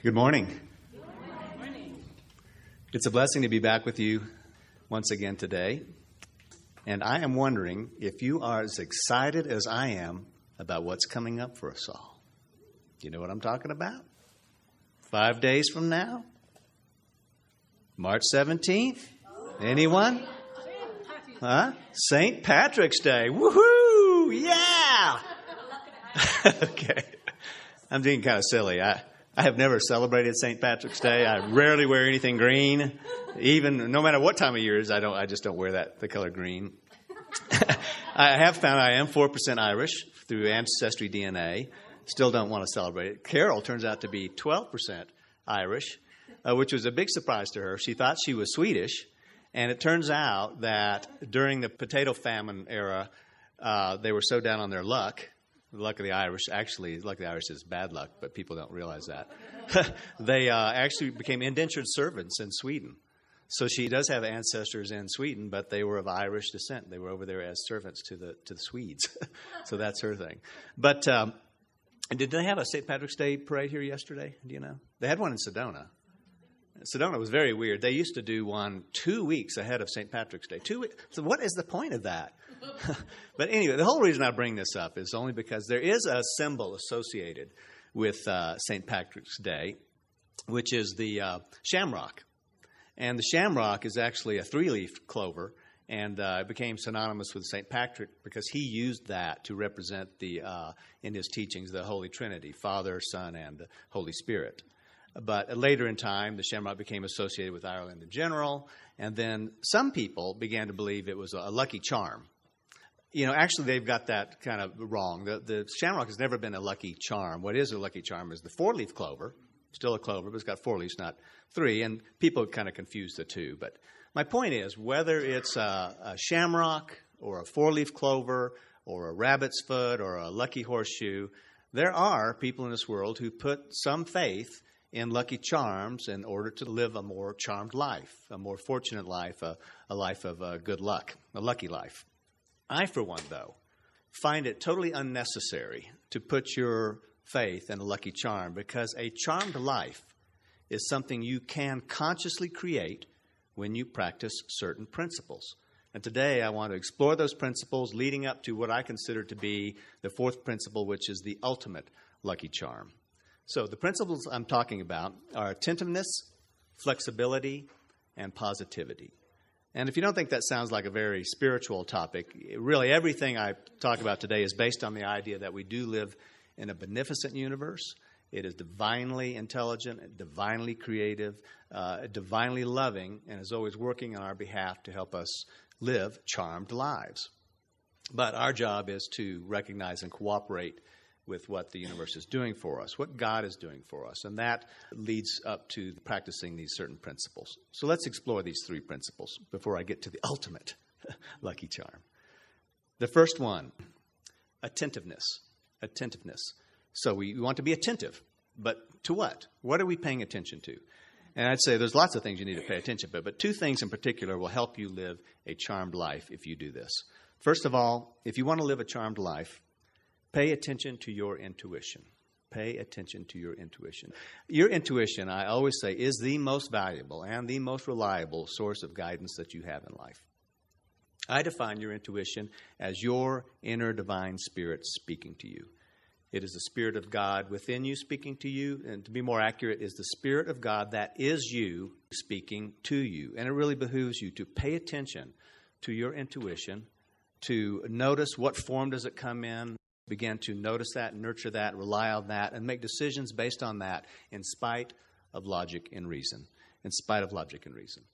Good morning. It's a blessing to be back with you once again today. And I am wondering if you are as excited as I am about what's coming up for us all. You know what I'm talking about? 5 days from now? March 17th? Anyone? Huh? St. Patrick's Day. Woohoo! Yeah! Okay. I'm being kind of silly. I have never celebrated St. Patrick's Day. I rarely wear anything green. Even no matter what time of year it is, I just don't wear the color green. I have found I am 4% Irish through ancestry DNA. Still don't want to celebrate it. Carol turns out to be 12% Irish, which was a big surprise to her. She thought she was Swedish, and it turns out that during the potato famine era, they were so down on their luck. The luck of the Irish, actually, luck of the Irish is bad luck, but people don't realize that. They actually became indentured servants in Sweden. So she does have ancestors in Sweden, but they were of Irish descent. They were over there as servants to the Swedes. So that's her thing. But did they have a St. Patrick's Day parade here yesterday? Do you know? They had one in Sedona. Sedona was very weird. They used to do one 2 weeks ahead of St. Patrick's Day. 2 weeks. So what is the point of that? But anyway, the whole reason I bring this up is only because there is a symbol associated with St. Patrick's Day, which is the shamrock. And the shamrock is actually a three-leaf clover, and it became synonymous with St. Patrick because he used that to represent in his teachings, the Holy Trinity, Father, Son, and Holy Spirit. But later in time, the shamrock became associated with Ireland in general, and then some people began to believe it was a lucky charm. You know, actually, they've got that kind of wrong. The shamrock has never been a lucky charm. What is a lucky charm is the four-leaf clover, still a clover, but it's got 4 leaves, not 3, and people kind of confuse the two. But my point is, whether it's a shamrock or a 4-leaf clover or a rabbit's foot or a lucky horseshoe, there are people in this world who put some faith in lucky charms in order to live a more charmed life, a more fortunate life, a life of good luck, a lucky life. I, for one, though, find it totally unnecessary to put your faith in a lucky charm because a charmed life is something you can consciously create when you practice certain principles. And today I want to explore those principles leading up to what I consider to be the fourth principle, which is the ultimate lucky charm. So the principles I'm talking about are attentiveness, flexibility, and positivity. And if you don't think that sounds like a very spiritual topic, really everything I talk about today is based on the idea that we do live in a beneficent universe. It is divinely intelligent, divinely creative, divinely loving, and is always working on our behalf to help us live charmed lives. But our job is to recognize and cooperate with what the universe is doing for us, what God is doing for us. And that leads up to practicing these certain principles. So let's explore these 3 principles before I get to the ultimate lucky charm. The first one, attentiveness. Attentiveness. So we want to be attentive. But to what? What are we paying attention to? And I'd say there's lots of things you need to pay attention to, but 2 things in particular will help you live a charmed life if you do this. First of all, if you want to live a charmed life, pay attention to your intuition. Pay attention to your intuition. Your intuition, I always say, is the most valuable and the most reliable source of guidance that you have in life. I define your intuition as your inner divine spirit speaking to you. It is the Spirit of God within you speaking to you, and to be more accurate, is the Spirit of God that is you speaking to you. And it really behooves you to pay attention to your intuition, to notice what form does it come in, begin to notice that, nurture that, rely on that, and make decisions based on that in spite of logic and reason. In spite of logic and reason.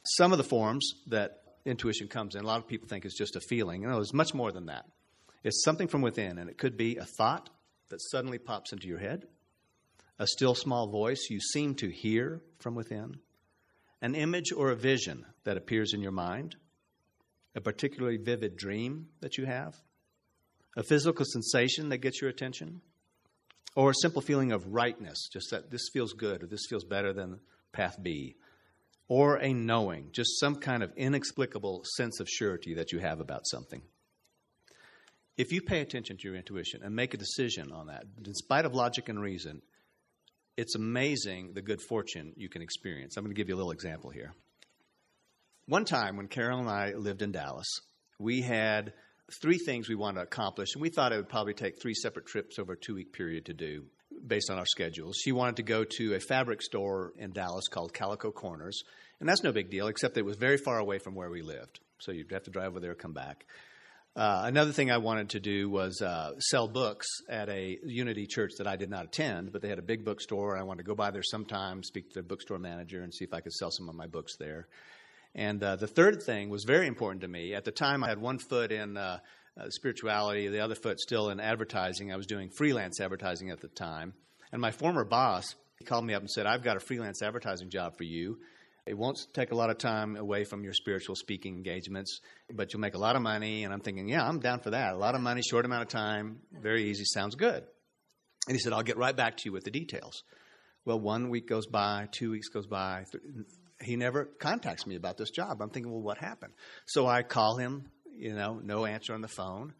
Some of the forms that intuition comes in, a lot of people think it's just a feeling. No, it's much more than that. It's something from within, and it could be a thought that suddenly pops into your head, a still small voice you seem to hear from within, an image or a vision that appears in your mind, a particularly vivid dream that you have, a physical sensation that gets your attention, or a simple feeling of rightness, just that this feels good or this feels better than path B, or a knowing, just some kind of inexplicable sense of surety that you have about something. If you pay attention to your intuition and make a decision on that, in spite of logic and reason, it's amazing the good fortune you can experience. I'm going to give you a little example here. One time when Carol and I lived in Dallas, we had 3 things we wanted to accomplish, and we thought it would probably take 3 separate trips over a 2-week period to do based on our schedules. She wanted to go to a fabric store in Dallas called Calico Corners, and that's no big deal, except that it was very far away from where we lived, so you'd have to drive over there and come back. Another thing I wanted to do was sell books at a Unity church that I did not attend, but they had a big bookstore, and I wanted to go by there sometime, speak to the bookstore manager, and see if I could sell some of my books there. And the third thing was very important to me. At the time, I had one foot in spirituality, the other foot still in advertising. I was doing freelance advertising at the time. And my former boss called me up and said, I've got a freelance advertising job for you. It won't take a lot of time away from your spiritual speaking engagements, but you'll make a lot of money. And I'm thinking, yeah, I'm down for that. A lot of money, short amount of time, very easy, sounds good. And he said, I'll get right back to you with the details. Well, 1 week goes by, 2 weeks goes by. He never contacts me about this job. I'm thinking, well, what happened? So I call him, no answer on the phone.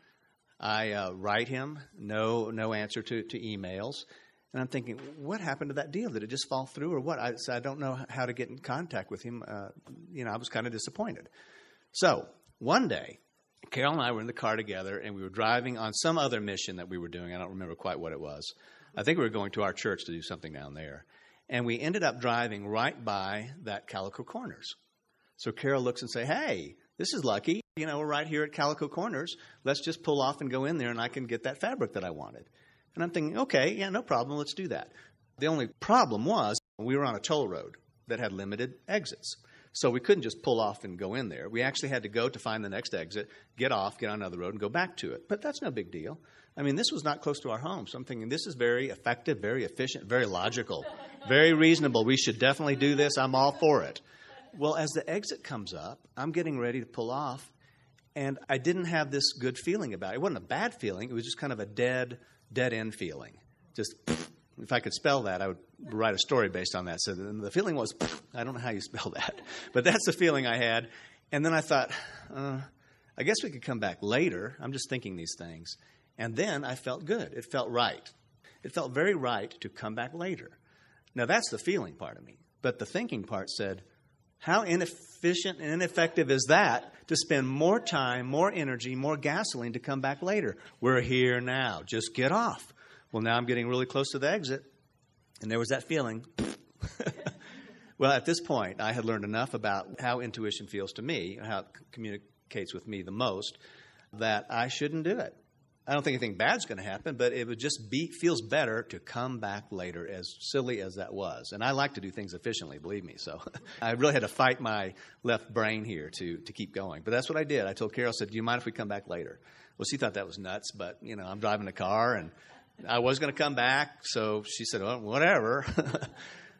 I write him, no answer to emails. And I'm thinking, what happened to that deal? Did it just fall through or what? I don't know how to get in contact with him. I was kind of disappointed. So one day, Carol and I were in the car together, and we were driving on some other mission that we were doing. I don't remember quite what it was. I think we were going to our church to do something down there. And we ended up driving right by that Calico Corners. So Carol looks and says, hey, this is lucky. We're right here at Calico Corners. Let's just pull off and go in there, and I can get that fabric that I wanted. And I'm thinking, okay, yeah, no problem. Let's do that. The only problem was we were on a toll road that had limited exits. So we couldn't just pull off and go in there. We actually had to go to find the next exit, get off, get on another road, and go back to it. But that's no big deal. I mean, this was not close to our home. So I'm thinking this is very effective, very efficient, very logical, very reasonable. We should definitely do this. I'm all for it. Well, as the exit comes up, I'm getting ready to pull off, and I didn't have this good feeling about it. It wasn't a bad feeling. It was just kind of a dead end feeling. Just, if I could spell that, I would write a story based on that. So the feeling was, I don't know how you spell that, but that's the feeling I had. And then I thought, I guess we could come back later. I'm just thinking these things. And then I felt good. It felt right. It felt very right to come back later. Now, that's the feeling part of me. But the thinking part said, how inefficient and ineffective is that to spend more time, more energy, more gasoline to come back later? We're here now. Just get off. Well, now I'm getting really close to the exit. And there was that feeling. Well, at this point, I had learned enough about how intuition feels to me, how it communicates with me the most, that I shouldn't do it. I don't think anything bad's going to happen, but it would just feels better to come back later, as silly as that was. And I like to do things efficiently, believe me. So I really had to fight my left brain here to keep going. But that's what I did. I told Carol, do you mind if we come back later? Well, she thought that was nuts, but, I'm driving the car, and I was going to come back. So she said, well, whatever.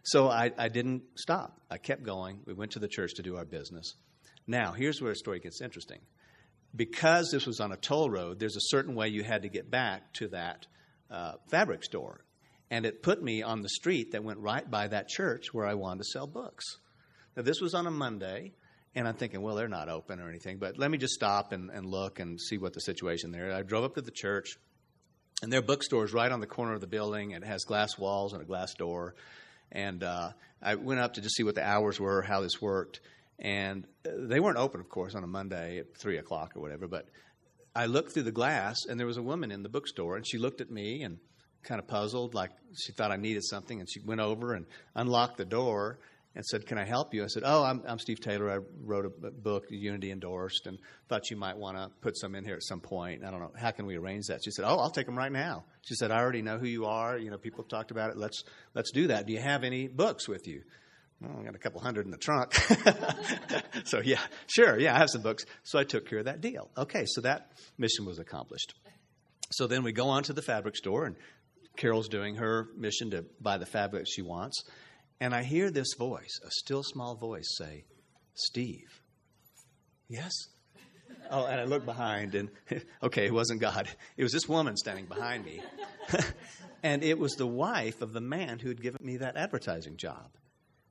So I didn't stop. I kept going. We went to the church to do our business. Now, here's where the story gets interesting. Because this was on a toll road, there's a certain way you had to get back to that fabric store. And it put me on the street that went right by that church where I wanted to sell books. Now, this was on a Monday, and I'm thinking, well, they're not open or anything, but let me just stop and look and see what the situation there is. I drove up to the church, and their bookstore is right on the corner of the building. It has glass walls and a glass door. And I went up to just see what the hours were, how this worked. And they weren't open, of course, on a Monday at 3 o'clock or whatever. But I looked through the glass, and there was a woman in the bookstore, and she looked at me and kind of puzzled, like she thought I needed something. And she went over and unlocked the door and said, can I help you? I said, I'm Steve Taylor. I wrote a book, Unity Endorsed, and thought you might want to put some in here at some point. I don't know. How can we arrange that? She said, I'll take them right now. She said, I already know who you are. People have talked about it. Let's do that. Do you have any books with you? Well, I got a couple hundred in the trunk. So, yeah, sure. Yeah, I have some books. So I took care of that deal. Okay, so that mission was accomplished. So then we go on to the fabric store, and Carol's doing her mission to buy the fabric she wants. And I hear this voice, a still small voice, say, Steve. Yes? Oh, and I look behind, and okay, it wasn't God. It was this woman standing behind me. And it was the wife of the man who had given me that advertising job.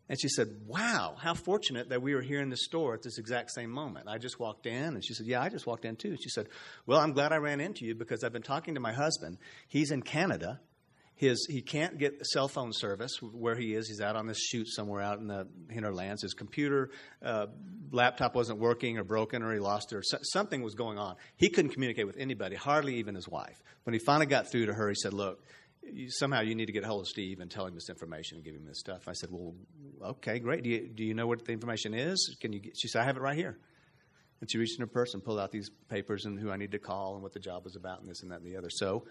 And she said, wow, how fortunate that we were here in the store at this exact same moment. I just walked in. And she said, yeah, I just walked in too. She said, well, I'm glad I ran into you because I've been talking to my husband. He's in Canada, He can't get cell phone service where he is. He's out on this shoot somewhere out in the hinterlands. His computer laptop wasn't working or broken or he lost it or something was going on. He couldn't communicate with anybody, hardly even his wife. When he finally got through to her, he said, look, somehow you need to get a hold of Steve and tell him this information and give him this stuff. I said, well, okay, great. Do you know what the information is? She said, I have it right here. And she reached in her purse and pulled out these papers and who I need to call and what the job was about and this and that and the other. So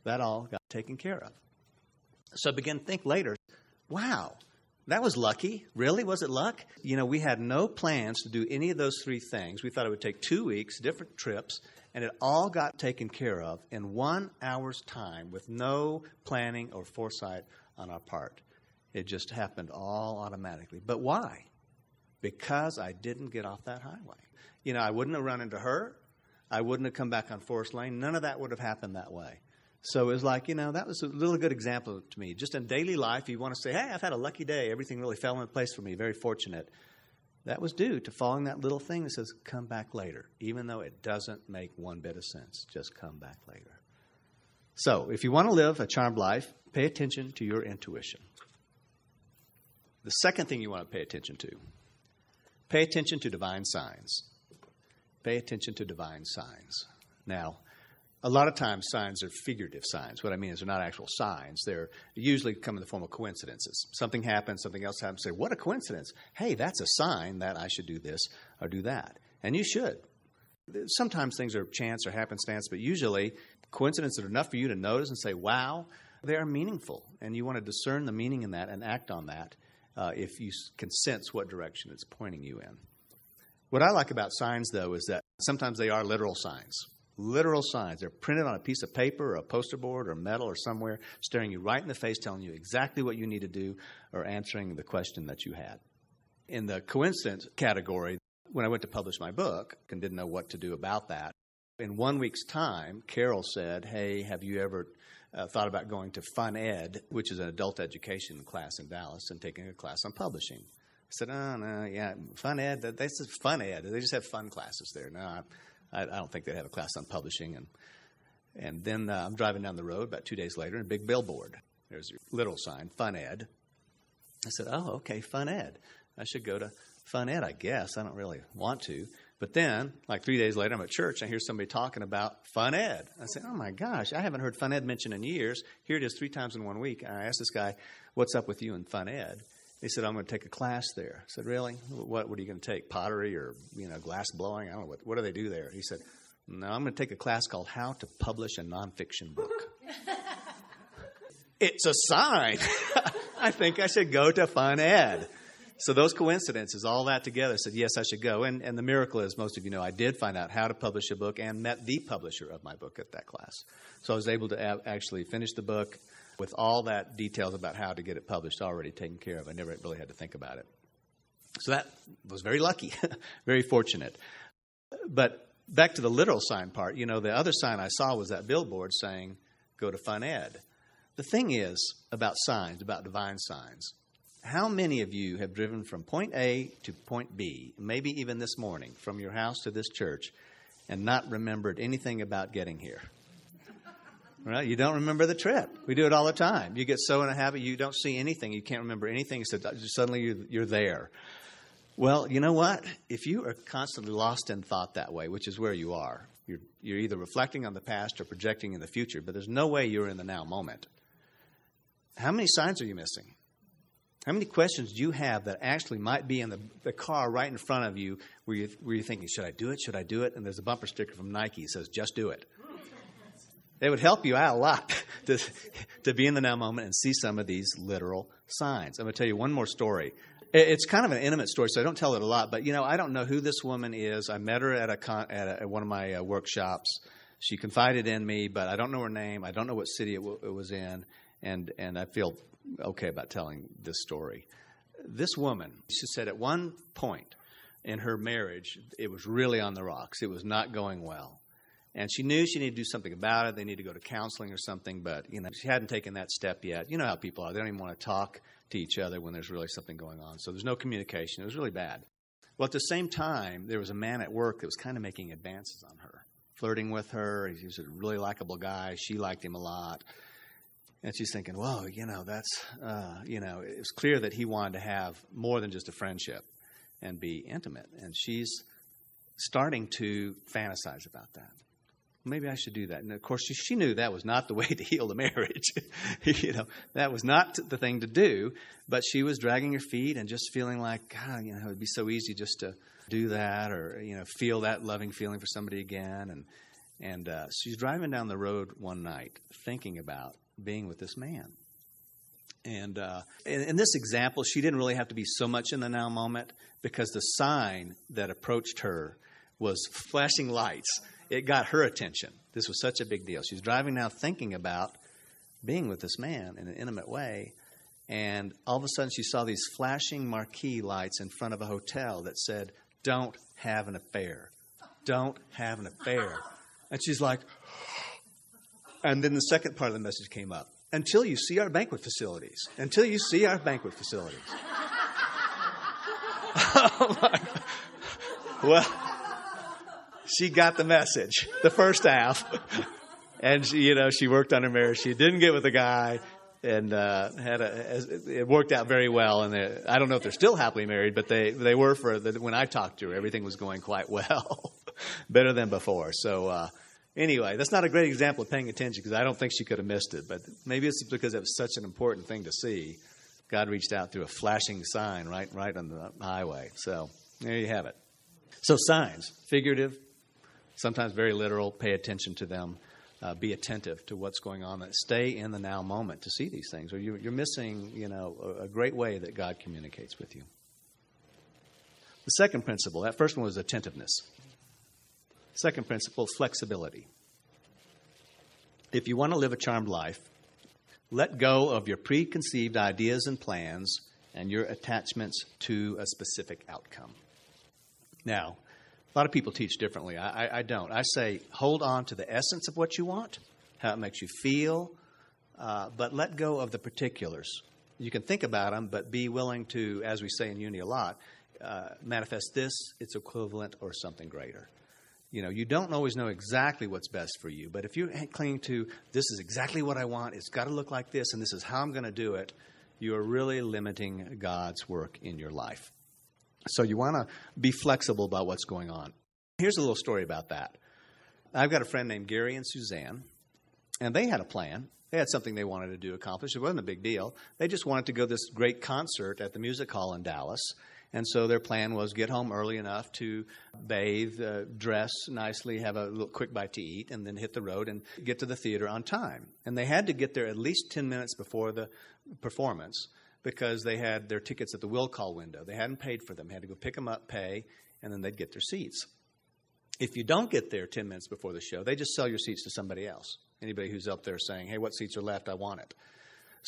that all got taken care of. So I began to think later, wow, that was lucky. Really? Was it luck? We had no plans to do any of those three things. We thought it would take 2 weeks, different trips, and it all got taken care of in 1 hour's time with no planning or foresight on our part. It just happened all automatically. But why? Because I didn't get off that highway. I wouldn't have run into her. I wouldn't have come back on Forest Lane. None of that would have happened that way. So it was like, that was a little good example to me. Just in daily life, you want to say, hey, I've had a lucky day. Everything really fell into place for me. Very fortunate. That was due to following that little thing that says, come back later, even though it doesn't make one bit of sense. Just come back later. So if you want to live a charmed life, pay attention to your intuition. The second thing you want to pay attention to divine signs. Pay attention to divine signs. Now, a lot of times signs are figurative signs. What I mean is they're not actual signs. They usually come in the form of coincidences. Something happens, something else happens. Say, what a coincidence. Hey, that's a sign that I should do this or do that. And you should. Sometimes things are chance or happenstance, but usually coincidences are enough for you to notice and say, wow, they are meaningful. And you want to discern the meaning in that and act on that if you can sense what direction it's pointing you in. What I like about signs, though, is that sometimes they are literal signs. Literal signs. They're printed on a piece of paper or a poster board or metal or somewhere, staring you right in the face, telling you exactly what you need to do or answering the question that you had. In the coincidence category, when I went to publish my book and didn't know what to do about that, in 1 week's time, Carol said, hey, have you ever thought about going to Fun Ed, which is an adult education class in Dallas, and taking a class on publishing? I said, oh, no, yeah, Fun Ed, this is Fun Ed. They just have fun classes there. No, I don't think they'd have a class on publishing. And then I'm driving down the road about 2 days later, and a big billboard. There's your little sign, Fun Ed. I said, oh, okay, Fun Ed. I should go to Fun Ed, I guess. I don't really want to. But then, like 3 days later, I'm at church, and I hear somebody talking about Fun Ed. I said, oh, my gosh, I haven't heard Fun Ed mentioned in years. Here it is 3 times in 1 week. And I asked this guy, what's up with you in Fun Ed? He said, I'm going to take a class there. I said, really? What are you going to take? Pottery or, glass blowing? I don't know. What do they do there? He said, no, I'm going to take a class called How to Publish a Nonfiction Book. It's a sign. I think I should go to Fun Ed. So those coincidences, all that together, said, yes, I should go. And the miracle is, most of you know, I did find out how to publish a book and met the publisher of my book at that class. So I was able to actually finish the book with all that details about how to get it published already taken care of. I never really had to think about it. So that was very lucky, very fortunate. But back to the literal sign part, the other sign I saw was that billboard saying, go to Fun Ed. The thing is about signs, about divine signs. How many of you have driven from point A to point B, maybe even this morning, from your house to this church, and not remembered anything about getting here? Well, you don't remember the trip. We do it all the time. You get so in a habit, you don't see anything. You can't remember anything. So suddenly you're there. Well, you know what? If you are constantly lost in thought that way, which is where you are, you're either reflecting on the past or projecting in the future, but there's no way you're in the now moment. How many signs are you missing? How many questions do you have that actually might be in the car right in front of you where you're thinking, should I do it? Should I do it? And there's a bumper sticker from Nike that says, just do it. It would help you out a lot to be in the now moment and see some of these literal signs. I'm going to tell you one more story. It's kind of an intimate story, so I don't tell it a lot. But, I don't know who this woman is. I met her at one of my workshops. She confided in me, but I don't know her name. I don't know what city it was in. And I feel okay about telling this story. This woman, she said at one point in her marriage, it was really on the rocks. It was not going well. And she knew she needed to do something about it. They needed to go to counseling or something, but, she hadn't taken that step yet. You know how people are. They don't even want to talk to each other when there's really something going on. So there's no communication. It was really bad. Well, at the same time, there was a man at work that was kind of making advances on her, flirting with her. He was a really likable guy. She liked him a lot. And she's thinking, whoa, that's, it was clear that he wanted to have more than just a friendship and be intimate. And she's starting to fantasize about that. Maybe I should do that. And, of course, she knew that was not the way to heal the marriage. That was not the thing to do. But she was dragging her feet and just feeling like, God, it would be so easy just to do that or, feel that loving feeling for somebody again. And she's driving down the road one night thinking about being with this man. And in this example, she didn't really have to be so much in the now moment because the sign that approached her was flashing lights. It got her attention. This was such a big deal. She's driving now thinking about being with this man in an intimate way. And all of a sudden she saw these flashing marquee lights in front of a hotel that said, "Don't have an affair. Don't have an affair." And she's like, and then the second part of the message came up. Until you see our banquet facilities. Until you see our banquet facilities. Oh my God. Well, she got the message, the first half. And she worked on her marriage. She didn't get with the guy. And it worked out very well. And I don't know if they're still happily married, but they were when I talked to her, everything was going quite well. Better than before. So anyway, that's not a great example of paying attention because I don't think she could have missed it. But maybe it's because it was such an important thing to see. God reached out through a flashing sign right on the highway. So there you have it. So signs, figurative, sometimes very literal. Pay attention to them. Be attentive to what's going on. Stay in the now moment to see these things, or you're missing, a great way that God communicates with you. The second principle, that first one was attentiveness. Second principle, flexibility. If you want to live a charmed life, let go of your preconceived ideas and plans and your attachments to a specific outcome. Now, a lot of people teach differently. I don't. I say hold on to the essence of what you want, how it makes you feel, but let go of the particulars. You can think about them, but be willing to, as we say in Uni a lot, manifest this, its equivalent, or something greater. You don't always know exactly what's best for you, but if you're clinging to this is exactly what I want, it's got to look like this, and this is how I'm going to do it, you are really limiting God's work in your life. So you want to be flexible about what's going on. Here's a little story about that. I've got a friend named Gary and Suzanne, and they had a plan. They had something they wanted to accomplish. It wasn't a big deal. They just wanted to go to this great concert at the music hall in Dallas. And so their plan was get home early enough to bathe, dress nicely, have a little quick bite to eat, and then hit the road and get to the theater on time. And they had to get there at least 10 minutes before the performance because they had their tickets at the will call window. They hadn't paid for them. They had to go pick them up, pay, and then they'd get their seats. If you don't get there 10 minutes before the show, they just sell your seats to somebody else. Anybody who's up there saying, hey, what seats are left? I want it.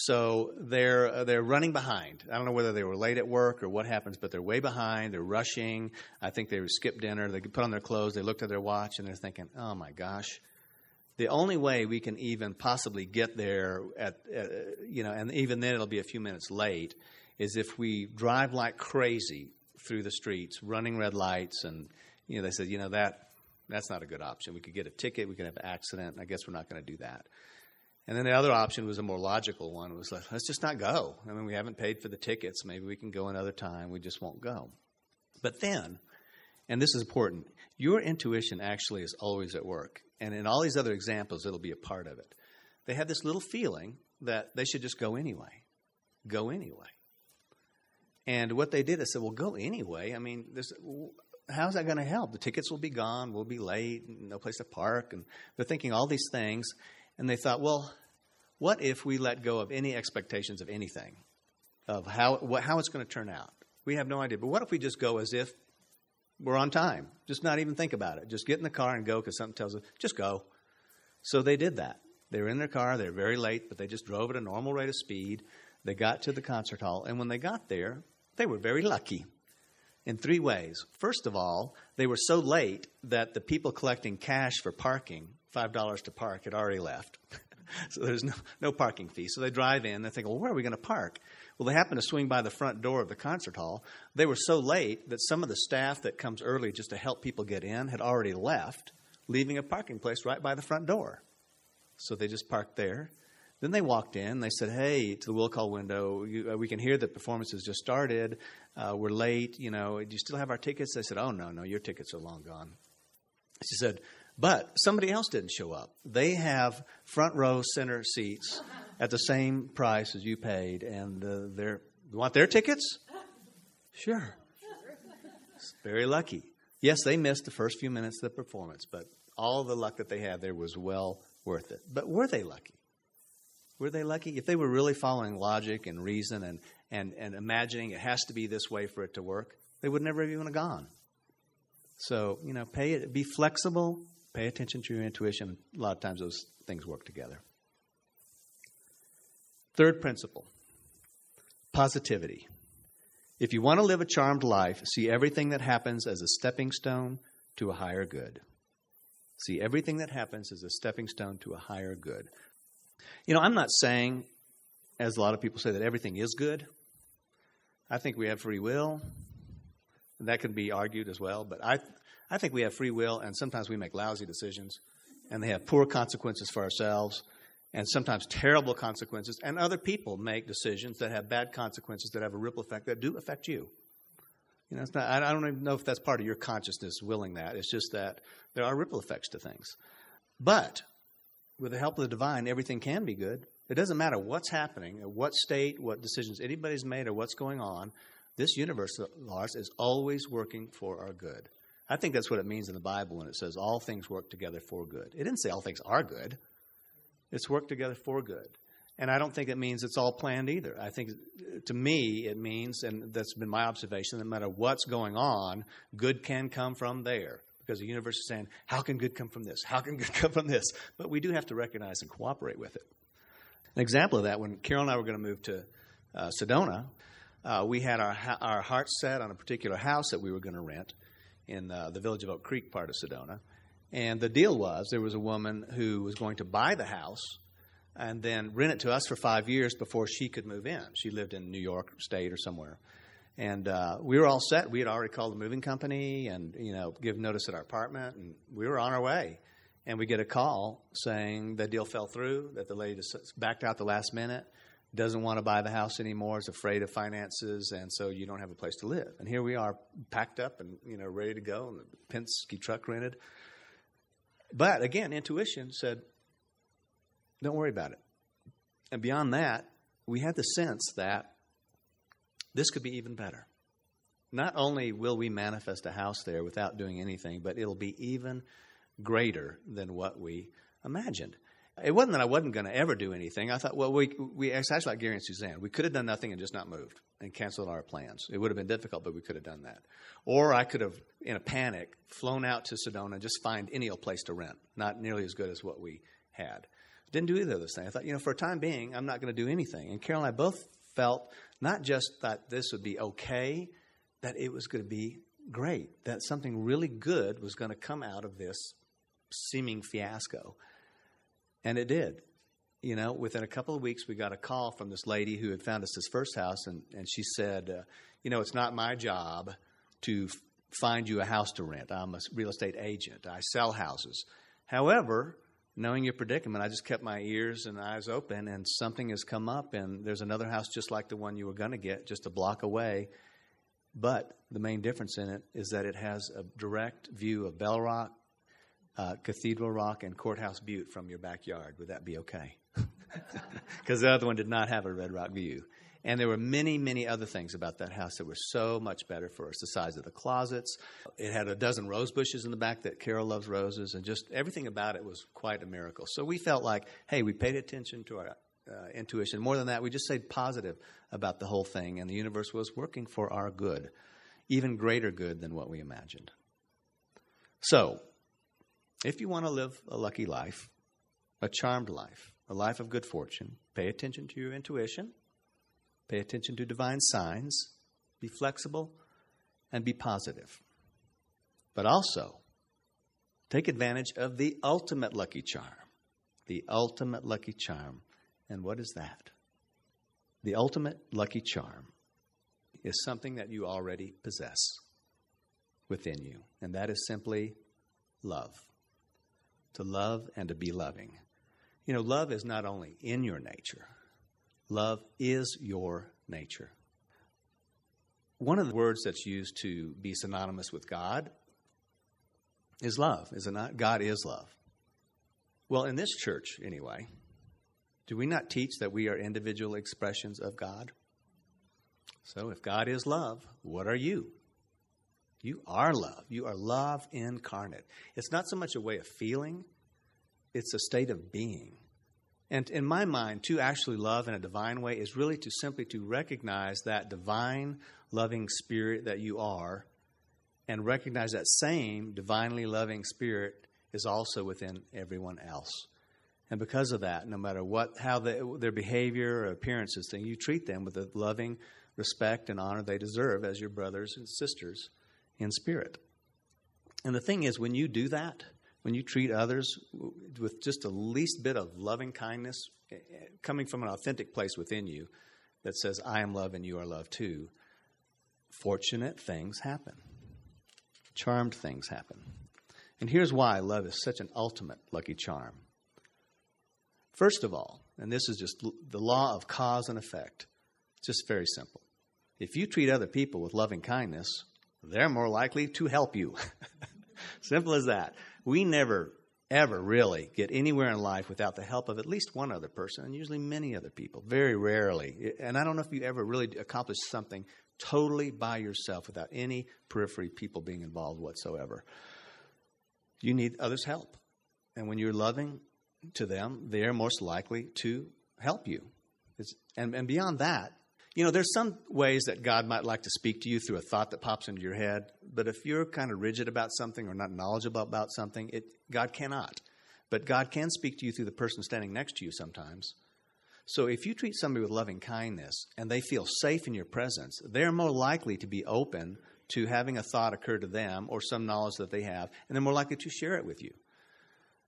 So they're running behind. I don't know whether they were late at work or what happens, but they're way behind. They're rushing. I think they skipped dinner. They put on their clothes. They looked at their watch, and they're thinking, oh, my gosh. The only way we can even possibly get there and even then it'll be a few minutes late, is if we drive like crazy through the streets, running red lights. And, they said, that's not a good option. We could get a ticket. We could have an accident. I guess we're not going to do that. And then the other option was a more logical one. It was like, let's just not go. I mean, we haven't paid for the tickets. Maybe we can go another time. We just won't go. But then, and this is important, your intuition actually is always at work. And in all these other examples, it'll be a part of it. They had this little feeling that they should just go anyway. Go anyway. And what they did is said, well, go anyway. I mean, how's that going to help? The tickets will be gone. We'll be late. No place to park. And they're thinking all these things. And they thought, well, what if we let go of any expectations of anything, of how it's going to turn out? We have no idea. But what if we just go as if we're on time? Just not even think about it. Just get in the car and go because something tells us, just go. So they did that. They were in their car. They were very late, but they just drove at a normal rate of speed. They got to the concert hall. And when they got there, they were very lucky in 3 ways. First of all, they were so late that the people collecting cash for parking, $5 to park, had already left. So there's no parking fee. So they drive in. They think, well, where are we going to park? Well, they happen to swing by the front door of the concert hall. They were so late that some of the staff that comes early just to help people get in had already left, leaving a parking place right by the front door. So they just parked there. Then they walked in. They said, hey, to the will call window, we can hear that performance has just started. We're late. Do you still have our tickets? They said, oh, no, your tickets are long gone. She said, but somebody else didn't show up. They have front row center seats at the same price as you paid, and you want their tickets? Sure. Very lucky. Yes, they missed the first few minutes of the performance, but all the luck that they had there was well worth it. But were they lucky? Were they lucky? If they were really following logic and reason and imagining it has to be this way for it to work, they would never have even gone. So, be flexible, pay attention to your intuition. A lot of times those things work together. Third principle, positivity. If you want to live a charmed life, see everything that happens as a stepping stone to a higher good. See everything that happens as a stepping stone to a higher good. I'm not saying, as a lot of people say, that everything is good. I think we have free will. That can be argued as well. But I think we have free will, and sometimes we make lousy decisions, and they have poor consequences for ourselves, and sometimes terrible consequences. And other people make decisions that have bad consequences that have a ripple effect that do affect you. It's not, I don't even know if that's part of your consciousness willing that. It's just that there are ripple effects to things. But with the help of the divine, everything can be good. It doesn't matter what's happening, or what state, what decisions anybody's made, or what's going on. This universe of ours is always working for our good. I think that's what it means in the Bible when it says all things work together for good. It didn't say all things are good. It's worked together for good. And I don't think it means it's all planned either. I think, to me, it means, and that's been my observation, no matter what's going on, good can come from there. Because the universe is saying, how can good come from this? How can good come from this? But we do have to recognize and cooperate with it. An example of that, when Carol and I were going to move to Sedona, we had our hearts set on a particular house that we were going to rent in the Village of Oak Creek part of Sedona. And the deal was there was a woman who was going to buy the house and then rent it to us for 5 years before she could move in. She lived in New York State or somewhere. And we were all set. We had already called the moving company and, give notice at our apartment. And we were on our way. And we get a call saying the deal fell through, that the lady just backed out the last minute, doesn't want to buy the house anymore, is afraid of finances, and so you don't have a place to live. And here we are packed up and, ready to go, and the Penske truck rented. But, again, intuition said, don't worry about it. And beyond that, we had the sense that this could be even better. Not only will we manifest a house there without doing anything, but it'll be even greater than what we imagined. It wasn't that I wasn't going to ever do anything. I thought, well, it's actually like Gary and Suzanne. We could have done nothing and just not moved and canceled our plans. It would have been difficult, but we could have done that. Or I could have, in a panic, flown out to Sedona and just find any old place to rent. Not nearly as good as what we had. Didn't do either of those things. I thought, for a time being, I'm not going to do anything. And Carol and I both felt not just that this would be okay, that it was going to be great, that something really good was going to come out of this seeming fiasco. And it did. Within a couple of weeks, we got a call from this lady who had found us this first house, and she said, it's not my job to find you a house to rent. I'm a real estate agent. I sell houses. However, knowing your predicament, I just kept my ears and eyes open, and something has come up, and there's another house just like the one you were going to get, just a block away. But the main difference in it is that it has a direct view of Bell Rock, Cathedral Rock, and Courthouse Butte from your backyard. Would that be okay? Because the other one did not have a Red Rock view. And there were many, many other things about that house that were so much better for us. The size of the closets. It had a dozen rose bushes in the back that Carol loves roses. And just everything about it was quite a miracle. So we felt like, hey, we paid attention to our intuition. More than that, we just stayed positive about the whole thing. And the universe was working for our good. Even greater good than what we imagined. So, if you want to live a lucky life, a charmed life, a life of good fortune, pay attention to your intuition. Pay attention to divine signs, be flexible, and be positive. But also, take advantage of the ultimate lucky charm. The ultimate lucky charm. And what is that? The ultimate lucky charm is something that you already possess within you. And that is simply love. To love and to be loving. You know, love is not only in your nature. Love is your nature. One of the words that's used to be synonymous with God is love, is it not? God is love. Well, in this church, anyway, do we not teach that we are individual expressions of God? So if God is love, what are you? You are love. You are love incarnate. It's not so much a way of feeling, it's a state of being. And in my mind, to actually love in a divine way is really to simply to recognize that divine loving spirit that you are, and recognize that same divinely loving spirit is also within everyone else. And because of that, no matter how their behavior or appearances, you treat them with the loving respect and honor they deserve as your brothers and sisters in spirit. And the thing is, when you do that, when you treat others with just the least bit of loving kindness, coming from an authentic place within you that says, I am love and you are love too, fortunate things happen. Charmed things happen. And here's why love is such an ultimate lucky charm. First of all, and this is just the law of cause and effect, just very simple. If you treat other people with loving kindness, they're more likely to help you. Simple as that. We never, ever really get anywhere in life without the help of at least one other person, and usually many other people, very rarely. And I don't know if you ever really accomplished something totally by yourself without any periphery people being involved whatsoever. You need others' help. And when you're loving to them, they're most likely to help you. And beyond that, you know, there's some ways that God might like to speak to you through a thought that pops into your head. But if you're kind of rigid about something or not knowledgeable about something, God cannot. But God can speak to you through the person standing next to you sometimes. So if you treat somebody with loving kindness and they feel safe in your presence, they're more likely to be open to having a thought occur to them or some knowledge that they have, and they're more likely to share it with you.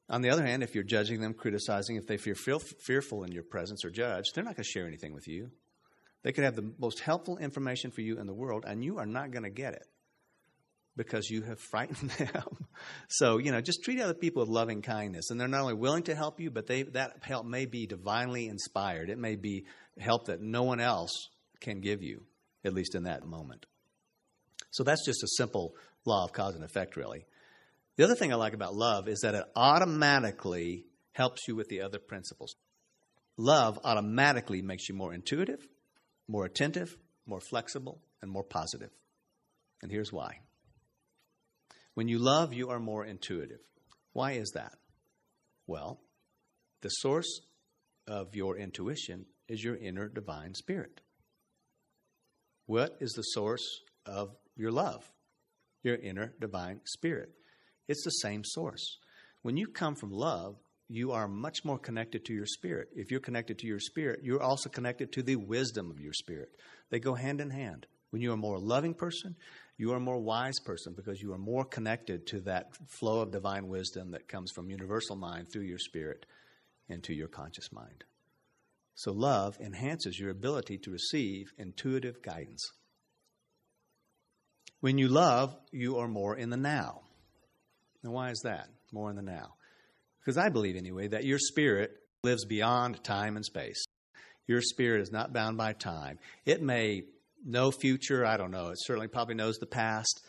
On the other hand, if you're judging them, criticizing, if they feel fearful in your presence or judged, they're not going to share anything with you. They could have the most helpful information for you in the world, and you are not going to get it because you have frightened them. So, you know, just treat other people with loving kindness. And they're not only willing to help you, but that help may be divinely inspired. It may be help that no one else can give you, at least in that moment. So that's just a simple law of cause and effect, really. The other thing I like about love is that it automatically helps you with the other principles. Love automatically makes you more intuitive, more attentive, more flexible, and more positive. And here's why. When you love, you are more intuitive. Why is that? Well, the source of your intuition is your inner divine spirit. What is the source of your love? Your inner divine spirit. It's the same source. When you come from love, you are much more connected to your spirit. If you're connected to your spirit, you're also connected to the wisdom of your spirit. They go hand in hand. When you're a more loving person, you are a more wise person because you are more connected to that flow of divine wisdom that comes from universal mind through your spirit into your conscious mind. So love enhances your ability to receive intuitive guidance. When you love, you are more in the now. Now, why is that? More in the now. Because I believe, anyway, that your spirit lives beyond time and space. Your spirit is not bound by time. It may know future. I don't know. It certainly probably knows the past.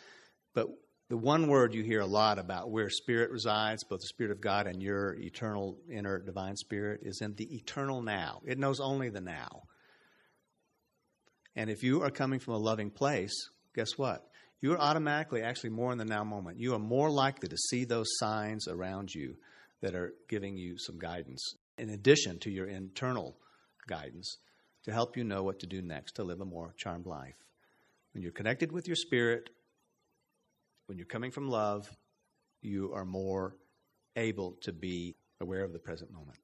But the one word you hear a lot about where spirit resides, both the Spirit of God and your eternal inner divine spirit, is in the eternal now. It knows only the now. And if you are coming from a loving place, guess what? You are automatically actually more in the now moment. You are more likely to see those signs around you that are giving you some guidance, in addition to your internal guidance, to help you know what to do next to live a more charmed life. When you're connected with your spirit, when you're coming from love, you are more able to be aware of the present moment.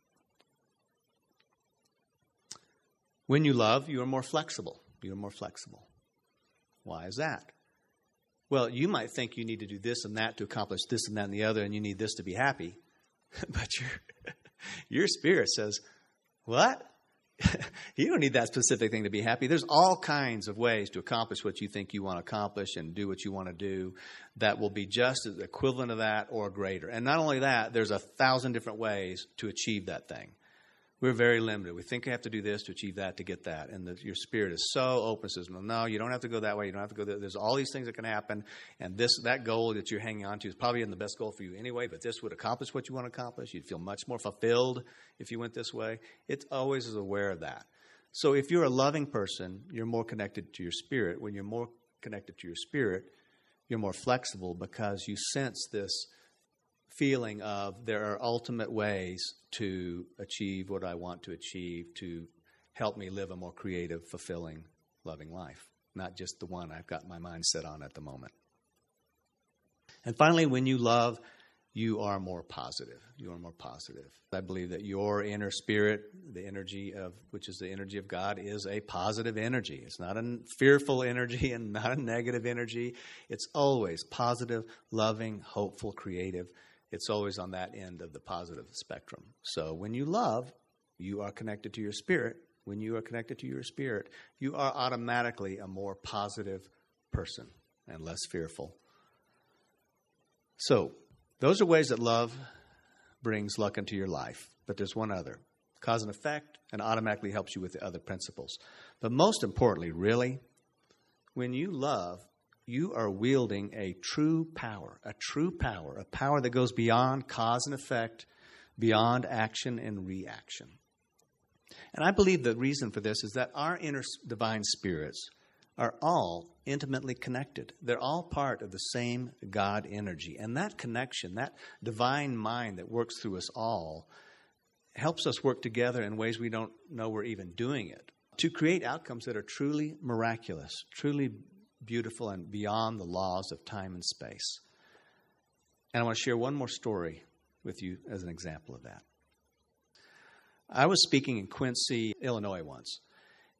When you love, you are more flexible. You are more flexible. Why is that? Well, you might think you need to do this and that to accomplish this and that and the other, and you need this to be happy. But your spirit says, what? You don't need that specific thing to be happy. There's all kinds of ways to accomplish what you think you want to accomplish and do what you want to do that will be just as equivalent of that or greater. And not only that, there's 1,000 different ways to achieve that thing. We're very limited. We think you have to do this to achieve that, to get that. And your spirit is so open. It says, no, you don't have to go that way. You don't have to go there. There's all these things that can happen. And that goal that you're hanging on to is probably the best goal for you anyway, but this would accomplish what you want to accomplish. You'd feel much more fulfilled if you went this way. It always is aware of that. So if you're a loving person, you're more connected to your spirit. When you're more connected to your spirit, you're more flexible because you sense this feeling of there are ultimate ways to achieve what I want to achieve, to help me live a more creative, fulfilling, loving life, not just the one I've got my mind set on at the moment. And finally, when you love, you are more positive. You are more positive. I believe that your inner spirit, the energy of which is the energy of God, is a positive energy. It's not a fearful energy and not a negative energy. It's always positive, loving, hopeful, creative. It's always on that end of the positive spectrum. So when you love, you are connected to your spirit. When you are connected to your spirit, you are automatically a more positive person and less fearful. So those are ways that love brings luck into your life. But there's one other. Cause and effect, and automatically helps you with the other principles. But most importantly, really, when you love, you are wielding a power that goes beyond cause and effect, beyond action and reaction. And I believe the reason for this is that our inner divine spirits are all intimately connected. They're all part of the same God energy. And that connection, that divine mind that works through us all, helps us work together in ways we don't know we're even doing it, to create outcomes that are truly miraculous, truly beautiful and beyond the laws of time and space. And I want to share one more story with you as an example of that. I was speaking in Quincy, Illinois once,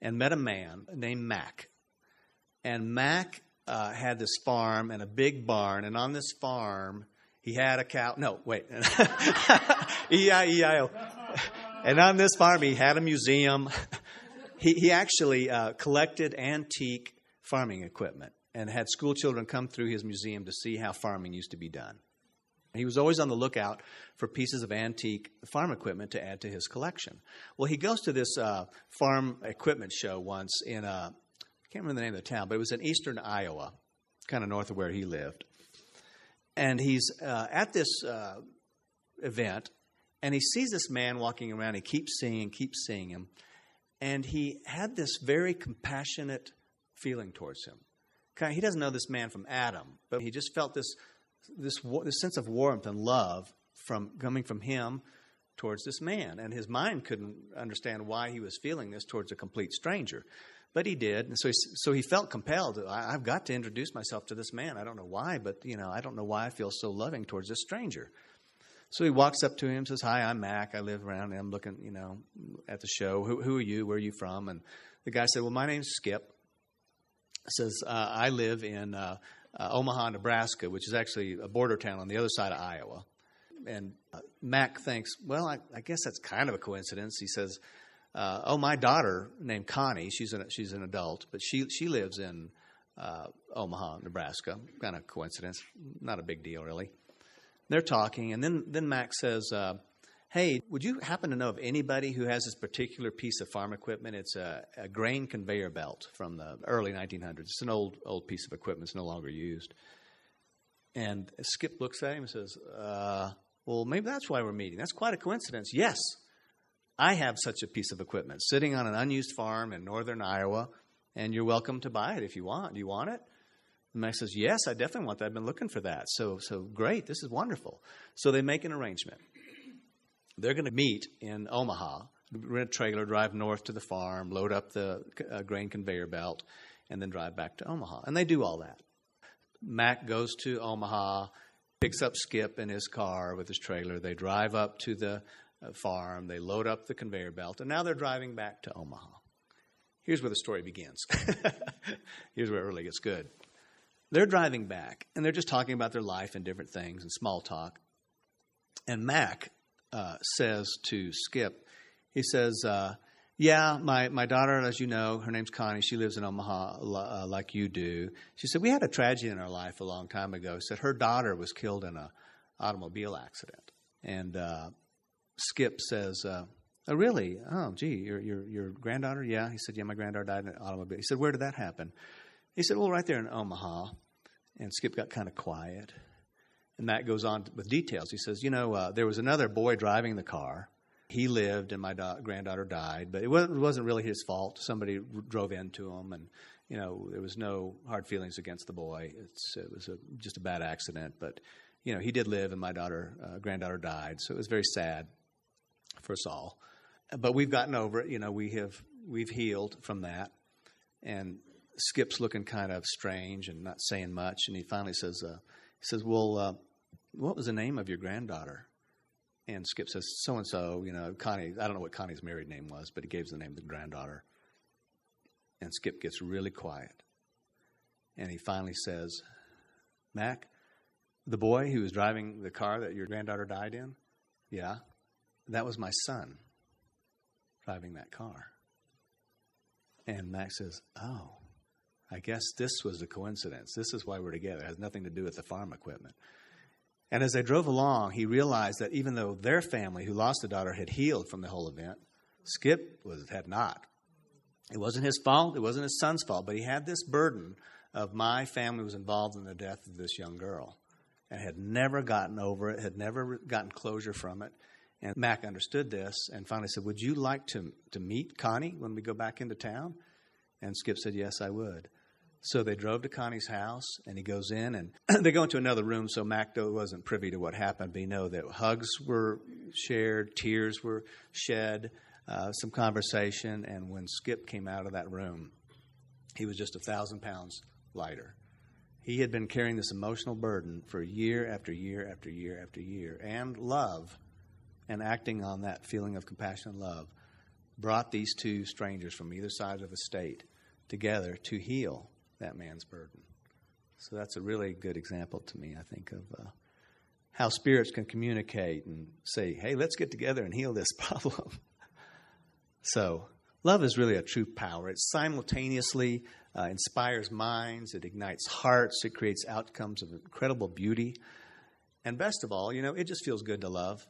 and met a man named Mac. And Mac had this farm and a big barn, and on this farm, he had a cow. No, wait. E-I-E-I-O. And on this farm, he had a museum. He actually collected antique farming equipment and had school children come through his museum to see how farming used to be done. He was always on the lookout for pieces of antique farm equipment to add to his collection. Well, he goes to this farm equipment show once in I can't remember the name of the town, but it was in eastern Iowa, kind of north of where he lived. And he's at this event, and he sees this man walking around. He keeps seeing him. And he had this very compassionate feeling towards him. He doesn't know this man from Adam, but he just felt this sense of warmth and love coming from him towards this man. And his mind couldn't understand why he was feeling this towards a complete stranger. But he did. And so he felt compelled. I've got to introduce myself to this man. I don't know why, but I don't know why I feel so loving towards this stranger. So he walks up to him and says, "Hi, I'm Mac. I live around and I'm looking, at the show. Who are you? Where are you from?" And the guy said, "Well, my name's Skip." Says, "I live in Omaha, Nebraska, which is actually a border town on the other side of Iowa." And Mac thinks, well, I guess that's kind of a coincidence. He says, my daughter named Connie, she's an adult, but she lives in Omaha, Nebraska. Kind of coincidence, not a big deal really. They're talking, and then Mac says, "Hey, would you happen to know of anybody who has this particular piece of farm equipment? It's a grain conveyor belt from the early 1900s. It's an old piece of equipment. It's no longer used." And Skip looks at him and says, "Well, maybe that's why we're meeting. That's quite a coincidence. Yes, I have such a piece of equipment sitting on an unused farm in northern Iowa, and you're welcome to buy it if you want. Do you want it?" And Mac says, "Yes, I definitely want that. I've been looking for that. So great. This is wonderful." So they make an arrangement. They're going to meet in Omaha, rent a trailer, drive north to the farm, load up the grain conveyor belt, and then drive back to Omaha. And they do all that. Mac goes to Omaha, picks up Skip in his car with his trailer. They drive up to the farm. They load up the conveyor belt. And now they're driving back to Omaha. Here's where the story begins. Here's where it really gets good. They're driving back, and they're just talking about their life and different things and small talk. And Mac says to Skip, he says, Yeah, my daughter, as you know, her name's Connie. She lives in Omaha like you do. She said, we had a tragedy in our life a long time ago. She said her daughter was killed in an automobile accident. And Skip says, oh, really? Oh, gee, your granddaughter? Yeah. He said, yeah, my granddaughter died in an automobile. He said, where did that happen? He said, well, right there in Omaha. And Skip got kind of quiet. And Matt goes on with details. He says, there was another boy driving the car. He lived and my granddaughter died, but it wasn't really his fault. Somebody drove into him, and there was no hard feelings against the boy. It was just a bad accident, but he did live, and my granddaughter died, so it was very sad for us all. But we've gotten over it. We've healed from that. And Skip's looking kind of strange and not saying much, and he finally says, "Well, what was the name of your granddaughter?" And Skip says, so-and-so, Connie, I don't know what Connie's married name was, but he gave the name of the granddaughter. And Skip gets really quiet. And he finally says, Mac, the boy who was driving the car that your granddaughter died in? Yeah, that was my son driving that car. And Mac says, oh, I guess this was a coincidence. This is why we're together. It has nothing to do with the farm equipment. And as they drove along, he realized that even though their family, who lost a daughter, had healed from the whole event, Skip had not. It wasn't his fault. It wasn't his son's fault. But he had this burden of my family was involved in the death of this young girl and had never gotten over it, had never gotten closure from it. And Mac understood this and finally said, would you like to meet Connie when we go back into town? And Skip said, yes, I would. So they drove to Connie's house, and he goes in, and they go into another room, so Mac wasn't privy to what happened, but he knew that hugs were shared, tears were shed, some conversation, and when Skip came out of that room, he was just 1,000 pounds lighter. He had been carrying this emotional burden for year after year after year after year, and love, and acting on that feeling of compassion and love, brought these two strangers from either side of the state together to heal that man's burden. So that's a really good example to me, I think, of how spirits can communicate and say, hey, let's get together and heal this problem. So love is really a true power. It simultaneously inspires minds, it ignites hearts, it creates outcomes of incredible beauty. And best of all, it just feels good to love.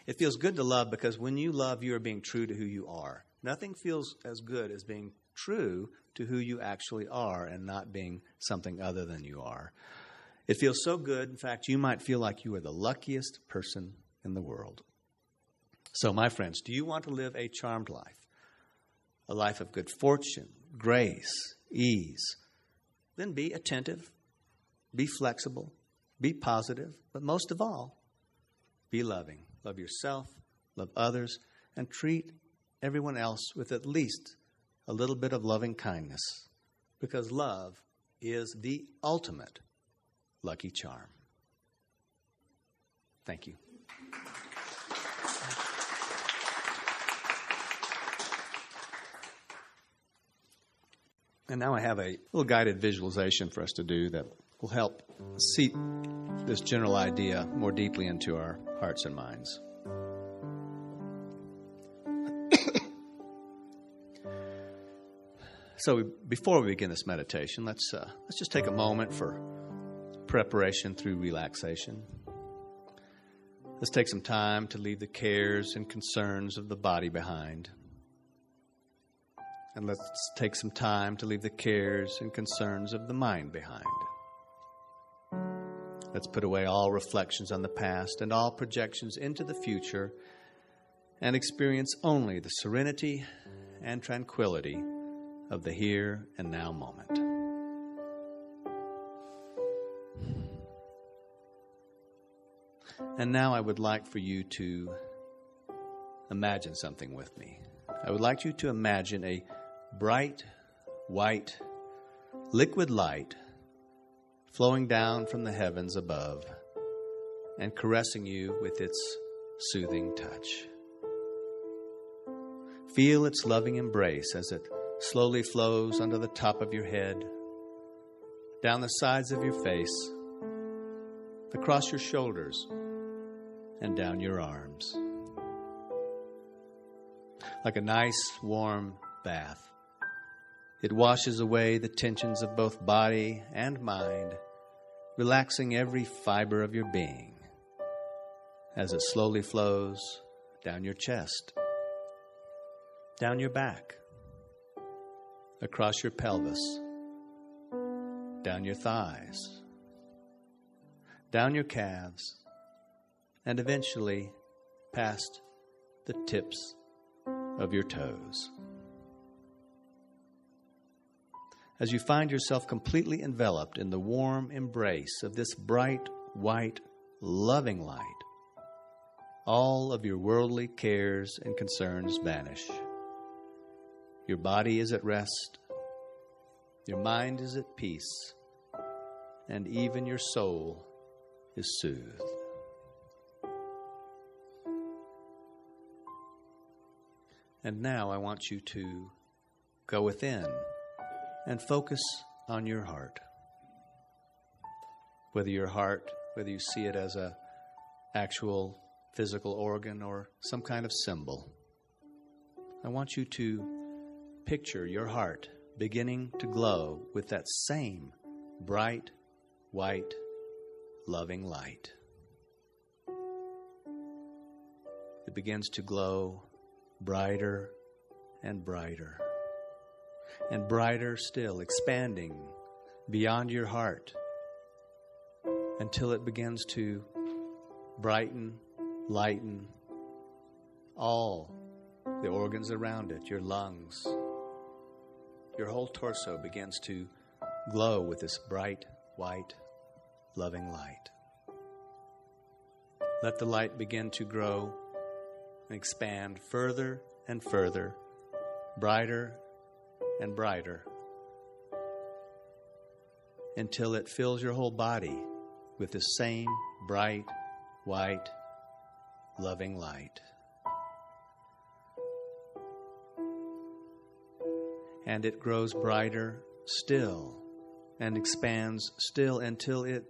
It feels good to love because when you love, you are being true to who you are. Nothing feels as good as being true to who you actually are and not being something other than you are. It feels so good. In fact, you might feel like you are the luckiest person in the world. So, my friends, do you want to live a charmed life? A life of good fortune, grace, ease? Then be attentive, be flexible, be positive, but most of all, be loving. Love yourself, love others, and treat everyone else with at least a little bit of loving kindness, because love is the ultimate lucky charm. Thank you. And now I have a little guided visualization for us to do that will help seep this general idea more deeply into our hearts and minds. So before we begin this meditation, let's just take a moment for preparation through relaxation. Let's take some time to leave the cares and concerns of the body behind. And let's take some time to leave the cares and concerns of the mind behind. Let's put away all reflections on the past and all projections into the future and experience only the serenity and tranquility of the here and now moment. And now I would like for you to imagine something with me. I would like you to imagine a bright, white, liquid light flowing down from the heavens above and caressing you with its soothing touch. Feel its loving embrace as it slowly flows under the top of your head, down the sides of your face, across your shoulders, and down your arms. like a nice, warm bath. It washes away the tensions of both body and mind, relaxing every fiber of your being as it slowly flows down your chest, down your back, across your pelvis, down your thighs, down your calves, and eventually past the tips of your toes. As you find yourself completely enveloped in the warm embrace of this bright, white, loving light, all of your worldly cares and concerns vanish. Your body is at rest, your mind is at peace, and even your soul is soothed. And now I want you to go within and focus on your heart. Whether you see it as a actual physical organ or some kind of symbol, I want you to picture your heart beginning to glow with that same bright, white, loving light. It begins to glow brighter and brighter, and brighter still, expanding beyond your heart until it begins to brighten, lighten all the organs around it, your lungs. Your whole torso begins to glow with this bright, white, loving light. Let the light begin to grow and expand further and further, brighter and brighter, until it fills your whole body with the same bright, white, loving light. And it grows brighter still and expands still until it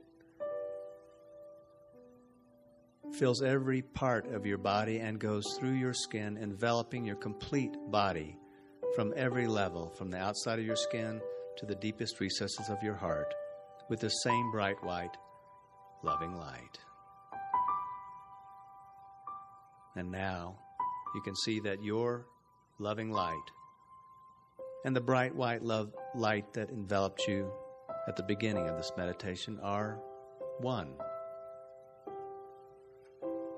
fills every part of your body and goes through your skin, enveloping your complete body from every level, from the outside of your skin to the deepest recesses of your heart, with the same bright, white, loving light. And now you can see that your loving light and the bright, white light that enveloped you at the beginning of this meditation are one.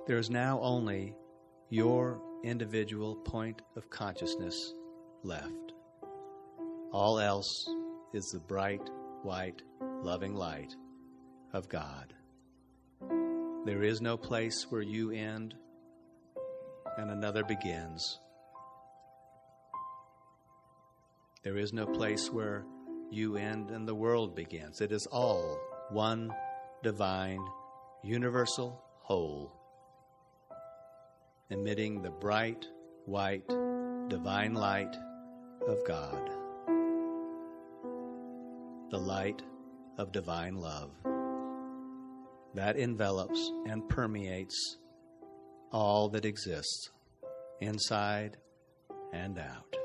There is now only your individual point of consciousness left. All else is the bright, white, loving light of God. There is no place where you end and another begins. There is no place where you end and the world begins. It is all one divine, universal whole, emitting the bright, white, divine light of God, the light of divine love that envelops and permeates all that exists, inside and out.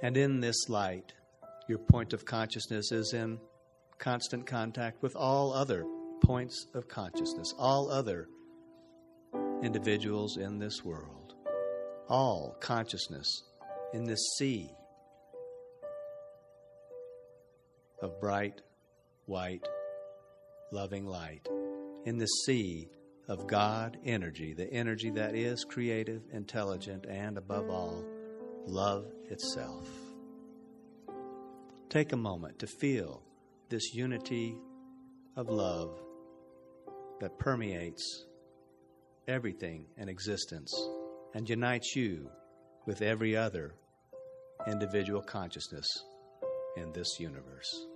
And in this light, your point of consciousness is in constant contact with all other points of consciousness, all other individuals in this world, all consciousness in this sea of bright, white, loving light, in this sea of God energy, the energy that is creative, intelligent, and above all, love itself. Take a moment to feel this unity of love that permeates everything in existence and unites you with every other individual consciousness in this universe.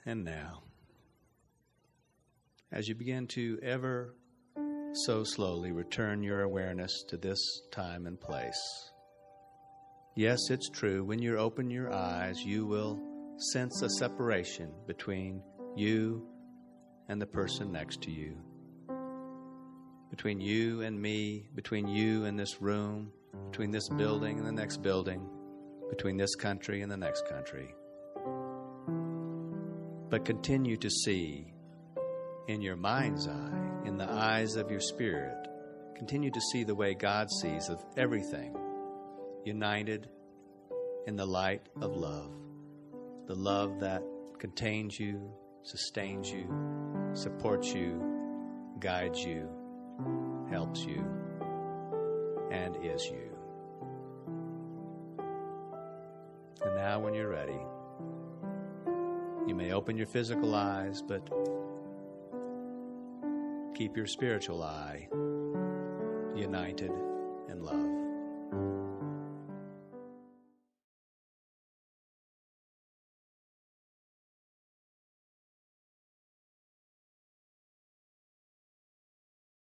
And now, as you begin to ever so slowly return your awareness to this time and place. Yes, it's true. When you open your eyes, you will sense a separation between you and the person next to you, between you and me, between you and this room, between this building and the next building, between this country and the next country. But continue to see in your mind's eye, in the eyes of your spirit, continue to see the way God sees of everything, united in the light of love, the love that contains you, sustains you, supports you, guides you, helps you, and is you. And now when you're ready, you may open your physical eyes, but keep your spiritual eye united in love.